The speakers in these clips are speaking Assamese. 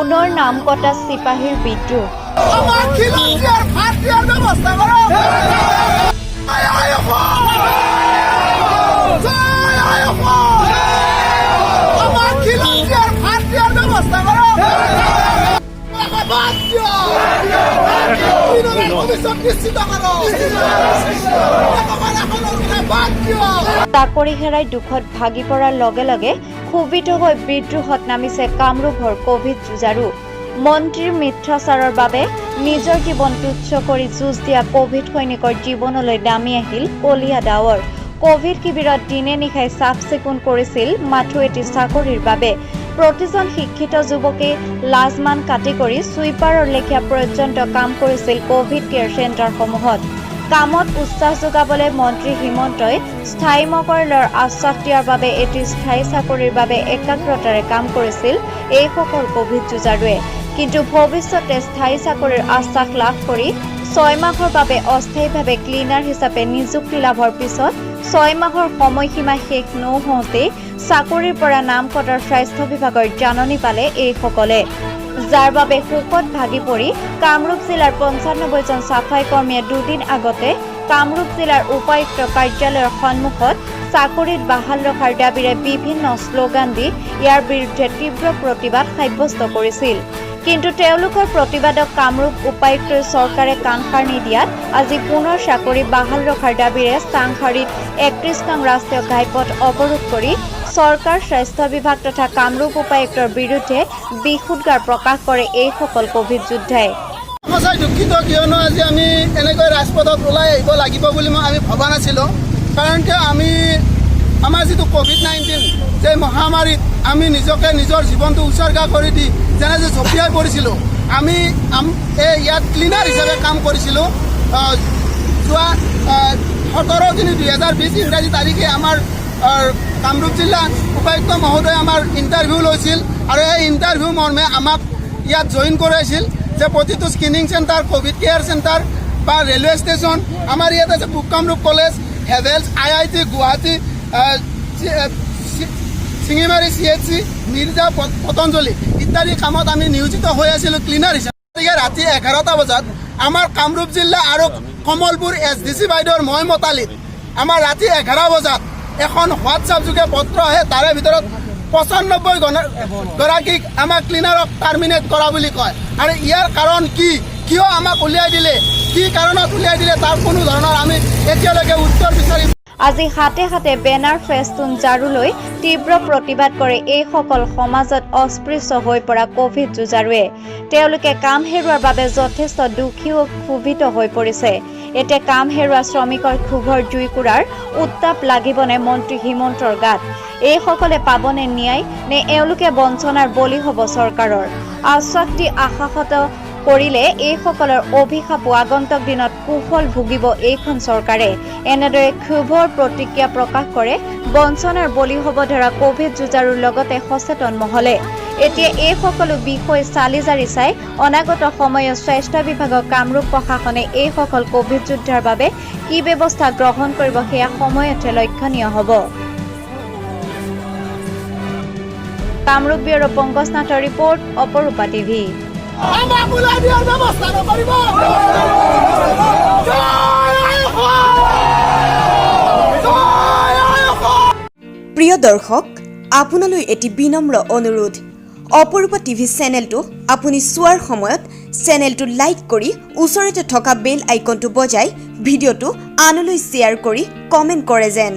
পুনৰ নাম কটা চিপাহীৰ বিদ্ৰোহ। চাকৰি হেৰাই দুখত ভাগি পৰাৰ লগে লগে ক্ষোভিত হৈ বিদ্ৰোহত নামিছে কামৰূপৰ কোভিড যুঁজাৰু। মন্ত্ৰীৰ মিথ্যাচাৰৰ বাবে নিজৰ জীৱন তুচ্ছ কৰি যুঁজ দিয়া কোভিড সৈনিকৰ জীৱনলৈ নামি আহিল কলীয়া ডাৱৰ। কোভিড শিবিৰত দিনে নিশাই চাফ চিকুণ কৰিছিল মাথো এটি চাকৰিৰ বাবে। প্ৰতিজন শিক্ষিত যুৱকে লাজমান কাটি কৰি ছুইপাৰৰ লেখীয়া পৰ্যন্ত কাম কৰিছিল কোভিড কেয়াৰ চেণ্টাৰসমূহত। কামত উৎসাহ যোগাবলৈ মন্ত্ৰী হিমন্তই স্থায়ী মকৰলৰ আশ্বাস দিয়াৰ বাবে এটি স্থায়ী চাকৰিৰ বাবে একাগ্ৰতাৰে কাম কৰিছিল এইসকল কোভিড যুঁজাৰুৱে। কিন্তু ভৱিষ্যতে স্থায়ী চাকৰিৰ আশ্বাস লাভ কৰি 6 মাহৰ বাবে অস্থায়ীভাৱে ক্লিনাৰ হিচাপে নিযুক্তি লাভৰ পিছত 6 মাহৰ সময়সীমা শেষ নহওঁতেই চাকৰিৰ পৰা নাম কটাৰ স্বাস্থ্য বিভাগৰ জাননী পালে এইসকলে, যাৰ বাবে শোকত ভাগি পৰি কামৰূপ জিলাৰ 95 জন চাফাই কৰ্মীয়ে দুদিন আগতে কামৰূপ জিলাৰ উপায়ুক্ত কাৰ্যালয়ৰ সন্মুখত চাকৰিত বাহাল ৰখাৰ দাবীৰে বিভিন্ন শ্লোগান দি ইয়াৰ বিৰুদ্ধে তীব্ৰ প্ৰতিবাদ সাব্যস্ত কৰিছিল। কিন্তু তেওঁলোকৰ প্ৰতিবাদক কামৰূপ উপায়ুক্তৰ চৰকাৰে কাণসাৰ নিদিয়াত আজি পুনৰ চাকৰি বাহাল ৰখাৰ দাবীৰে চাংসাৰীত 31 নং ৰাষ্ট্ৰীয় ঘাইপথ অৱৰোধ কৰি চৰকাৰ, স্বাস্থ্য বিভাগ তথা কামৰূপ উপায়ুক্তৰ বিৰুদ্ধে বিক্ষোভগাৰ প্ৰকাশ কৰে এইসকল কোভিড যোদ্ধাই। দুঃখিত কিয়নো আজি আমি এনেকৈ ৰাজপথত ওলাই আহিব লাগিব বুলি আমি ভবা নাছিলোঁ। কাৰণ কিয় আমি আমাৰ যিটো কোভিড-19 যে মহামাৰীত আমি নিজকে নিজৰ জীৱনটো উৎসৰ্গা কৰি দি যেনে যে জঁপিয়াই পৰিছিলোঁ। আমি ইয়াত ক্লিনাৰ হিচাপে কাম কৰিছিলোঁ। যোৱা 17/3/2020 ইংৰাজী তাৰিখে আমাৰ কামৰূপ জিলা উপায়ুক্ত মহোদয়ে আমাৰ ইণ্টাৰভিউ লৈছিল আৰু এই ইণ্টাৰভিউ মৰ্মে আমাক ইয়াত জইন কৰাইছিল যে প্ৰতিটো screening centre, Covid care centre বা ৰেলৱে ষ্টেচন, আমাৰ ইয়াত আছে পূব Kamrup college, Havells, IIT Guwahati, Singimari CHC, Mirza, Patanjali ইত্যাদি কামত আমি নিয়োজিত হৈ আছিলোঁ ক্লিনাৰ হিচাপে। ৰাতি 11টা বজাত আমাৰ কামৰূপ জিলা আৰু কমলপুৰ SDC বাইদেউৰ মই মতালিত আমাৰ ৰাতি 11 বজাত এখন হোৱাটছআপ যোগে পত্ৰ আহে, তাৰে ভিতৰত 95 গৰাকীক আমাক ক্লিনাৰক টাৰ্মিনেট কৰা বুলি কয়। আৰু ইয়াৰ কাৰণ কি, কিয় আমাক উলিয়াই দিলে, কি কাৰণত উলিয়াই দিলে তাৰ কোনো ধৰণৰ আমি এতিয়ালৈকে উত্তৰ বিচাৰিম। আজি হাতে হাতে বেনাৰ ফেষ্টুন ঝাৰু লৈ তীব্ৰ প্ৰতিবাদ কৰে এইসকল সমাজত অস্পৃশ্য হৈ পৰা কোভিড যুঁজাৰুৱে। তেওঁলোকে কাম হেৰুৱাৰ বাবে যথেষ্ট দুখী ও ক্ষোভিত হৈ পৰিছে। এতিয়া কাম হেৰুৱা শ্ৰমিকৰ ক্ষোভৰ জুইকুৰাৰ উত্তাপ লাগিবনে মন্ত্ৰী হিমন্তৰ গাত? এইসকলে পাবনে ন্যায়, নে এওঁলোকে বঞ্চনাৰ বলি হ'ব চৰকাৰৰ? আশ্বাস দি আশাহত কৰিলে এইসকলৰ অভিশাপো আগন্তুক দিনত কুফল ভুগিব এইখন চৰকাৰে। এনেদৰে ক্ষোভৰ প্ৰতিক্ৰিয়া প্ৰকাশ কৰে বঞ্চনাৰ বলি হ'ব ধৰা কোভিড যুঁজাৰুৰ লগতে সচেতন মহলে। এতিয়া এই সকলো বিষয় চালি জাৰি চাই অনাগত সময়ত স্বাস্থ্য বিভাগৰ কামৰূপ প্ৰশাসনে এইসকল কোভিড যোদ্ধাৰ বাবে কি ব্যৱস্থা গ্ৰহণ কৰিব সেয়া সময়তে লক্ষণীয় হ'ব। কামৰূপ ব্যুৰ পংকজ নাথৰ ৰিপৰ্ট, অপৰূপা টিভি। প্ৰিয় দৰ্শক, আপোনালৈ এটি বিনম্ৰ অনুৰোধ। অপৰূপা টিভি চেনেলটো আপুনি চোৱাৰ সময়ত চেনেলটো লাইক কৰি ওচৰতে থকা বেল আইকনটো বজাই ভিডিঅ'টো আনলৈ শ্বেয়াৰ কৰি কমেণ্ট কৰে যেন।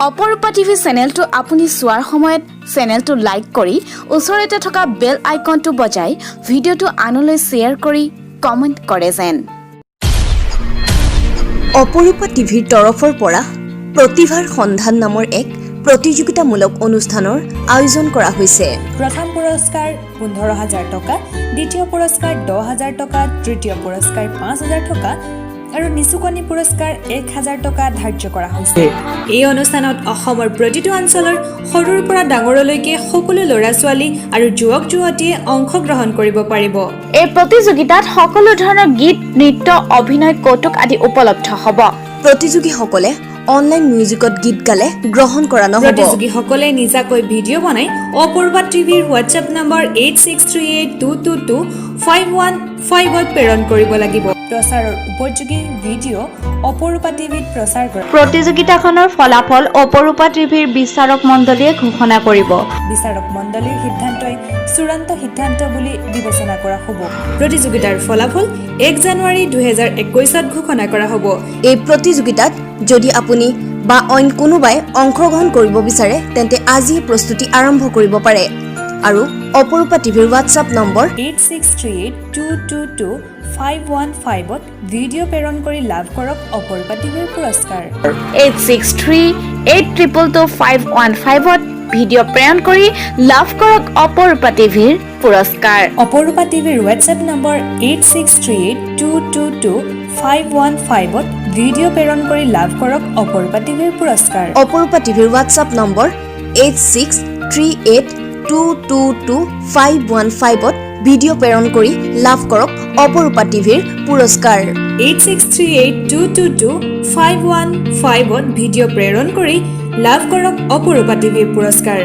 অপৰূপা টিভি চেনেলটো আপুনি চোৱাৰ সময়ত চেনেলটো লাইক কৰি ওচৰতে থকা বেল আইকনটো বজাই ভিডিঅ'টো আনলৈ শ্বেয়াৰ কৰি কমেণ্ট কৰে যেন। অপৰূপা টিভিৰ তৰফৰ পৰা প্ৰতিভাৰ সন্ধান নামৰ এক প্ৰতিযোগিতামূলক অনুষ্ঠানৰ আয়োজন কৰা হৈছে। প্ৰথম পুৰস্কাৰ 15,000 টকা, দ্বিতীয় পুৰস্কাৰ 10,000 টকা, তৃতীয় পুৰস্কাৰ 5,000 টকা আৰু নিচুকনি পুৰস্কাৰ 1,000 টকা ধাৰ্য কৰা হৈছে। এই অনুষ্ঠানত অসমৰ প্ৰতিটো অঞ্চলৰ সৰুৰ পৰা ডাঙৰলৈকে সকলো ল'ৰা-ছোৱালী আৰু যুৱক-যুৱতীয়ে অংশগ্ৰহণ কৰিব পাৰিব। এই প্ৰতিযোগিতাত সকলো ধৰণৰ গীত, নৃত্য, অভিনয়, কৌতুক আদি উপলব্ধ হ'ব। প্ৰতিযোগীসকলে অনলাইন মিউজিকত গীত গালে গ্ৰহণ কৰা নহ'ব। প্ৰতিযোগীসকলে নিজাকৈ ভিডিঅ' বনাই অপূৰ্বা টিভিৰ হোৱাটছএপ নম্বৰ 8638222515ত প্ৰেৰণ কৰিব লাগিব। প্ৰচাৰৰ উপযোগী ভিডিঅ' অপূৰ্বা টিভিত প্ৰচাৰ কৰা। প্ৰতিযোগিতাখনৰ ফলাফল অপৰূপা টিভিৰ বিচাৰক মণ্ডলীয়ে ঘোষণা কৰিব। বিচাৰক মণ্ডলীৰ সিদ্ধান্তই চূড়ান্ত সিদ্ধান্ত বুলি বিবেচনা কৰা হ'ব। প্ৰতিযোগিতাৰ ফলাফল 1 জানুৱাৰী 2021ত ঘোষণা কৰা হ'ব। এই প্ৰতিযোগিতাত যদি আপুনি বা অইন কোনোবাই অংশগ্ৰহণ কৰিব বিচাৰে তেন্তে আজিয়ে প্ৰস্তুতি আৰম্ভ কৰিব পাৰে আৰু অপৰূপা টিভিৰ হোৱাটছআপ নম্বৰ 8638222515ত ভিডিঅ' প্ৰেৰণ কৰি লাভ কৰক অপৰূপা টিভিৰ পুৰস্কাৰ। 8638222515ত ভিডিঅ' প্ৰেৰণ কৰি লাভ কৰক অপৰূপা টিভিৰ পুৰস্কাৰ। অপৰূপা টিভিৰ হোৱাটছএপ নম্বৰ 8638222515ত ভিডিঅ' প্ৰেৰণ কৰি লাভ কৰক অপৰূপা টিভিৰ পুৰস্কাৰ। অপৰূপা টিভিৰ হোৱাটছআপ নম্বৰ 8638222515ত ভিডিঅ' প্ৰেৰণ কৰি লাভ কৰক অপৰূপা টিভিৰ পুৰস্কাৰ। 8638222515ত ভিডিঅ' প্ৰেৰণ কৰি লাভ কৰক অপৰূপা টিভিৰ পুৰস্কাৰ।